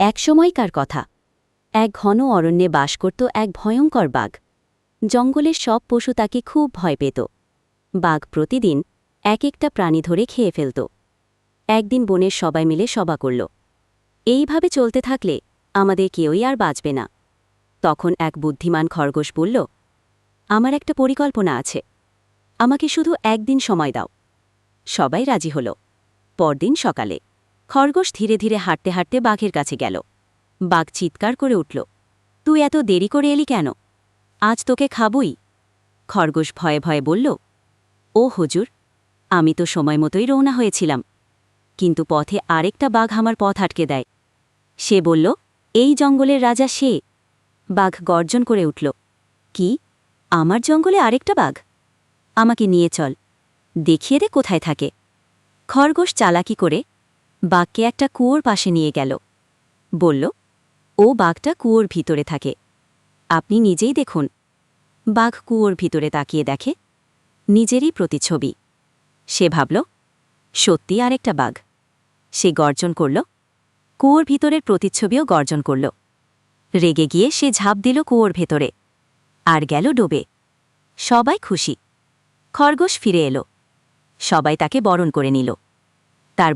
এক সময়কার কথা। এক ঘন অরণ্যে বাস করত এক ভয়ঙ্কর বাঘ। জঙ্গলের সব পশু তাকে খুব ভয় পেত। বাঘ প্রতিদিন এক একটা প্রাণী ধরে খেয়ে ফেলত। একদিন বনের সবাই মিলে সভা করল, এইভাবে চলতে থাকলে আমাদের কেউই আর বাঁচবে না। তখন এক বুদ্ধিমান খরগোশ বলল, আমার একটা পরিকল্পনা আছে, আমাকে শুধু একদিন সময় দাও। সবাই রাজি হল। পরদিন সকালে খরগোশ ধীরে ধীরে হাঁটতে হাঁটতে বাঘের কাছে গেল। বাঘ চিৎকার করে উঠল, তুই এত দেরি করে এলি কেন? আজ তোকে খাবই। খরগোশ ভয়ে ভয়ে বলল, ও হুজুর, আমি তো সময় মতোই রওনা হয়েছিলাম, কিন্তু পথে আরেকটা বাঘ আমার পথ আটকে দেয়। সে বলল, এই জঙ্গলের রাজা সে। বাঘ গর্জন করে উঠল, কি, আমার জঙ্গলে আরেকটা বাঘ? আমাকে নিয়ে চল, দেখিয়ে দে কোথায় থাকে। খরগোশ চালাকি করে বাঘকে একটা কুয়োর পাশে নিয়ে গেল। বলল, ও বাঘটা কুয়োর ভিতরে থাকে, আপনি নিজেই দেখুন। বাঘ কুয়োর ভিতরে তাকিয়ে দেখে নিজেরই প্রতিচ্ছবি। সে ভাবল, সত্যি আরেকটা বাঘ। সে গর্জন করল, কুয়োর ভিতরের প্রতিচ্ছবিও গর্জন করল। রেগে গিয়ে সে ঝাঁপ দিল কুয়োর ভেতরে, আর গেল ডোবে। সবাই খুশি। খরগোশ ফিরে এলো, সবাই তাকে বরণ করে নিল। তার